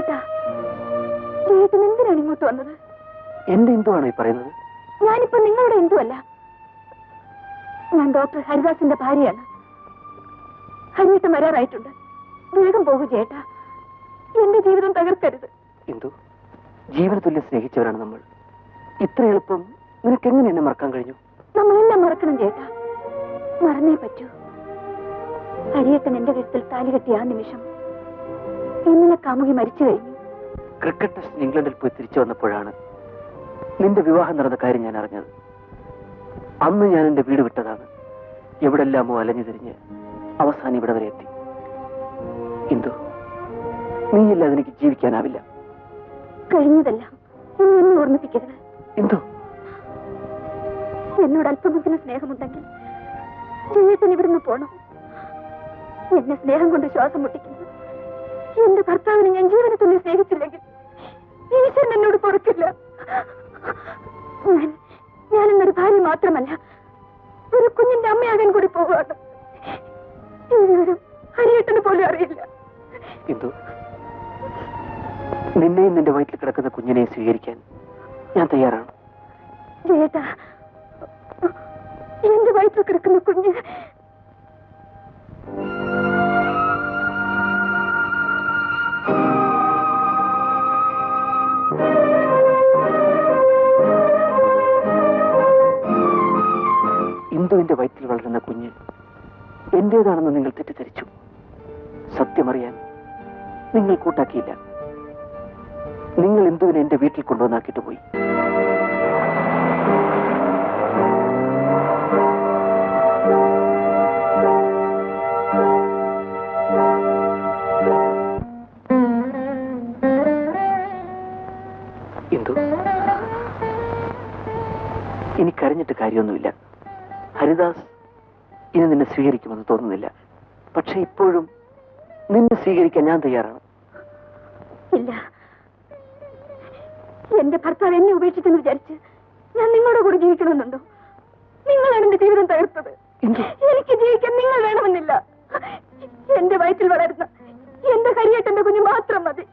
ചേട്ടാ, ചേട്ടൻ എന്തിനാണ് ഇങ്ങോട്ട് വന്നത്? എന്റെ എന്തുവാണോ ഈ പറയുന്നത്? ഞാനിപ്പോ നിങ്ങളുടെ എന്തുമല്ല. ഞാൻ ഡോക്ടർ ഹരിദാസിന്റെ ഭാര്യയാണ്. ഹരിയേട്ടൻ വരാറായിട്ടുണ്ട്. വേഗം പോകൂ ചേട്ടാ, എന്റെ ജീവിതം തകർക്കരുത്. എന്തു ജീവന തുല്യം സ്നേഹിച്ചവരാണ് നമ്മൾ. ഇത്ര എളുപ്പം നിനക്ക് എങ്ങനെ എന്നെ മറക്കാൻ കഴിഞ്ഞു? നമ്മളെല്ലാം മറക്കണം ചേട്ടാ, മറന്നേ പറ്റൂ. ഹരിയേട്ടൻ എന്റെ കഴുത്തിൽ താലി കെട്ടിയ ആ നിമിഷം ഇന്നലെ കാമുകി മരിച്ചു കഴിഞ്ഞു. ക്രിക്കറ്റ് ടെസ്റ്റിന് ഇംഗ്ലണ്ടിൽ പോയി തിരിച്ചു വന്നപ്പോഴാണ് നിന്റെ വിവാഹം നടന്ന കാര്യം ഞാൻ അറിഞ്ഞത്. അന്ന് ഞാൻ എന്റെ വീട് വിട്ടതാണ്. എവിടെല്ലാമോ അലഞ്ഞു തിരിഞ്ഞ് അവസാനം ഇവിടെ വരെ എത്തി. എന്തു നീയില്ലാതെ എനിക്ക് ജീവിക്കാനാവില്ല. കഴിഞ്ഞതെല്ലാം ഇനി എന്നെ ഓർമ്മിപ്പിക്കരുത്. എന്തു എന്നോട് അല്പമെങ്കിലും സ്നേഹമുണ്ടെങ്കിൽ ചേട്ടൻ ഇവിടുന്ന് പോണം. എന്നെ സ്നേഹം കൊണ്ട് ശ്വാസം മുട്ടിക്കുന്നു. എന്റെ ഭർത്താവിനെ ഞാൻ ജീവനെ തുല്യം സ്നേഹിച്ചില്ലെങ്കിൽ ഈശ്വരൻ എന്നോട് പൊറുക്കില്ല. ഞാനെന്നൊരു ഭാര്യ മാത്രമല്ല, ഒരു കുഞ്ഞിന്റെ അമ്മയാകാൻ കൂടി പോവുകയാണ്. ഈ വിവരം ഹരിയേട്ടന് പോലും അറിയില്ല. എന്തു നിന്നെയും നിന്റെ വയറ്റിൽ കിടക്കുന്ന കുഞ്ഞിനെയും സ്വീകരിക്കാൻ ഞാൻ തയ്യാറാണ്. ചേട്ടാ, എന്റെ വയറ്റിൽ കിടക്കുന്ന കുഞ്ഞ് ഇന്ദുവിന്റെ വയറ്റിൽ വളരുന്ന കുഞ്ഞ് എന്റേതാണെന്ന് നിങ്ങൾ തെറ്റിദ്ധരിച്ചു. സത്യമറിയാൻ നിങ്ങൾ കൂട്ടാക്കിയില്ല. നിങ്ങൾ ഇന്ദുവിനെ എന്റെ വീട്ടിൽ കൊണ്ടുവന്നാക്കിയിട്ട് പോയി. ഇന്ദു, ഇനി കരഞ്ഞിട്ട് കാര്യമൊന്നുമില്ല. ഹരിദാസ് ഇനി നിന്നെ സ്വീകരിക്കുമെന്ന് തോന്നുന്നില്ല. പക്ഷെ ഇപ്പോഴും നിന്നെ സ്വീകരിക്കാൻ ഞാൻ തയ്യാറാണ്. ഇല്ല, എന്റെ ഭർത്താവ് എന്നെ ഉപേക്ഷിച്ചെന്ന് വിചാരിച്ച് ഞാൻ നിങ്ങളുടെ കൂടെ ജീവിക്കണമെന്നുണ്ടോ? നിങ്ങളാണ് എന്റെ ജീവിതം തകർത്തത്. എനിക്ക് ജീവിക്കാൻ നിങ്ങൾ വേണമെന്നില്ല. എന്റെ വയറ്റിൽ വളരുന്ന എന്റെ ഹരിയേട്ടന്റെ കുഞ്ഞ് മാത്രം മതി.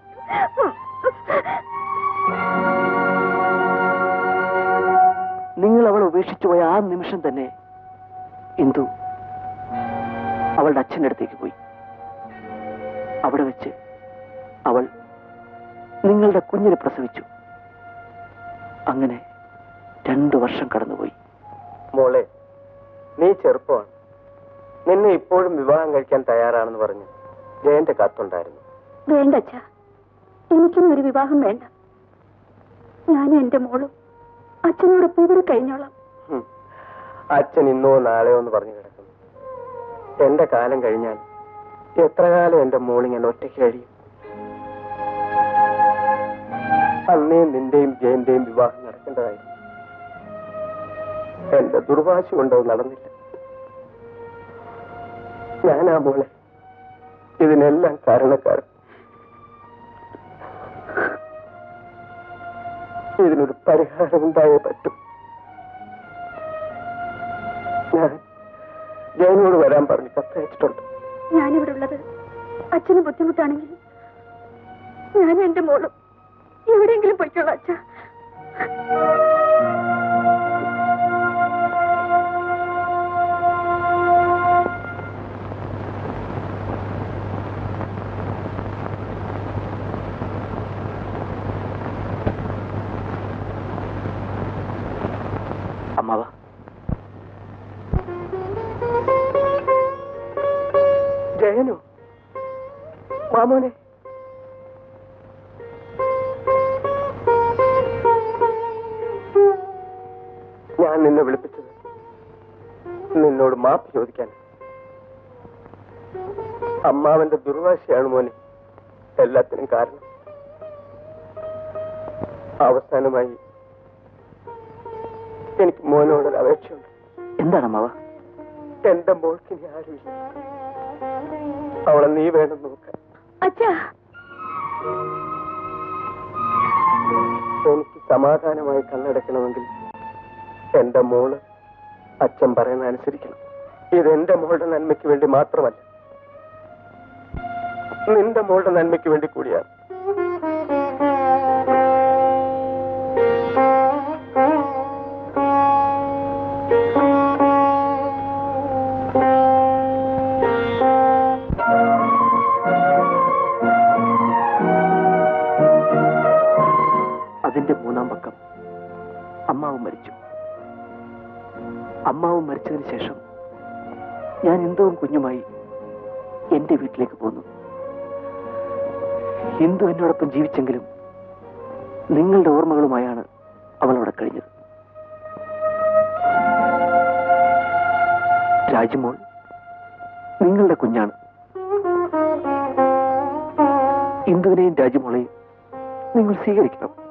നിങ്ങൾ അവളെ ഉപേക്ഷിച്ചു പോയ ആ നിമിഷം തന്നെ ഇന്ദു അവളുടെ അച്ഛൻ്റെ അടുത്തേക്ക് പോയി. അവിടെ വെച്ച് അവൾ നിങ്ങളുടെ കുഞ്ഞിനെ പ്രസവിച്ചു. അങ്ങനെ 2 വർഷം കടന്നുപോയി. മോളെ, നീ ചെറുപ്പമാണ്. നിന്നെ ഇപ്പോഴും വിവാഹം കഴിക്കാൻ തയ്യാറാണെന്ന് പറഞ്ഞു ജയന്റെ കത്തുണ്ടായിരുന്നു. വേണ്ട അച്ഛാ, എനിക്കൊന്നും ഒരു വിവാഹം വേണ്ട. ഞാനും എന്റെ മോളും അച്ഛനോടൊപ്പം ഇവിടെ കഴിഞ്ഞോളാം. അച്ഛൻ ഇന്നോ നാളെയോ എന്ന് പറഞ്ഞു കിടക്കുന്നു. എന്റെ കാലം കഴിഞ്ഞാൽ എത്ര കാലം എന്റെ മോളിങ്ങനെ ഒറ്റയ്ക്ക് കഴിയും? അന്നേ നിന്റെയും ജയന്റെയും വിവാഹം നടക്കേണ്ടതായിരുന്നു. എന്റെ ദുർവാശ കൊണ്ടത് നടന്നില്ല. ഞാനാ മോളെ ഇതിനെല്ലാം കാരണക്കാരൻ. ഇതിനൊരു പരിഹാരം ഉണ്ടായേ പറ്റും. ഞാൻ ജയനോട് വരാൻ പറഞ്ഞ് കത്തയച്ചിട്ടുണ്ട്. ഞാനിവിടെ ഉള്ളത് അച്ഛന് ബുദ്ധിമുട്ടാണെങ്കിൽ ഞാനും എന്റെ മോളും എവിടെയെങ്കിലും പോയിക്കോളാം അച്ഛാ. അമ്മാവ, ജയനോ? മാമോനെ, ഞാൻ നിന്നെ വിളിപ്പിച്ചത് നിന്നോട് മാപ്പ് ചോദിക്കാൻ. അമ്മാവന്റെ ദുർവാശയാണ് മോനെ എല്ലാത്തിനും കാരണം. അവസാനമായി എനിക്ക് മോനോടൊരു അപേക്ഷയുണ്ട്. എന്താണ് അമ്മാവ? എന്റെ മോൾക്ക് ഇനി ആരുമില്ല. അവളെ നീ വേണം നോക്കാൻ. അച്ഛാ, എനിക്ക് സമാധാനമായി കണ്ണടക്കണമെങ്കിൽ എന്റെ മോള് അച്ഛൻ പറയുന്ന അനുസരിക്കണം. ഇതെന്റെ മോളുടെ നന്മയ്ക്ക് വേണ്ടി മാത്രമല്ല, നിന്റെ മോളുടെ നന്മയ്ക്ക് വേണ്ടി കൂടിയാണ്. അമ്മാവും മരിച്ചു. അമ്മാവും മരിച്ചതിന് ശേഷം ഞാൻ ഇന്ദുവും കുഞ്ഞുമായി എന്റെ വീട്ടിലേക്ക് പോന്നു. ഇന്ദു എന്നോടൊപ്പം ജീവിച്ചെങ്കിലും നിങ്ങളുടെ ഓർമ്മകളുമായാണ് അവൾ അവിടെ കഴിഞ്ഞത്. രാജ്മോൾ നിങ്ങളുടെ കുഞ്ഞാണ്. ഇന്ദുവിനെയും രാജ്മോളെയും നിങ്ങൾ സ്വീകരിക്കണം.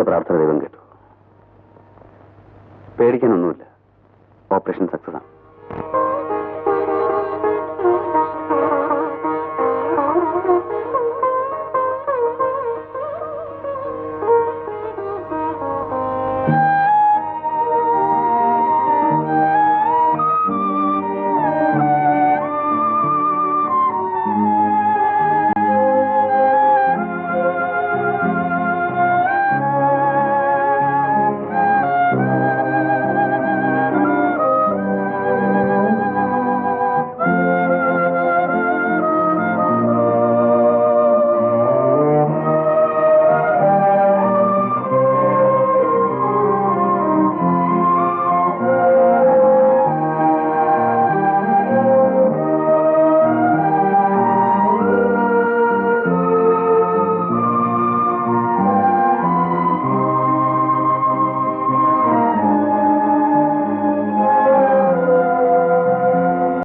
പ്രാർത്ഥന ദൈവം കേട്ടു. പേടിക്കാനൊന്നുമില്ല. ഓപ്പറേഷൻ സക്സസ് ആണ്.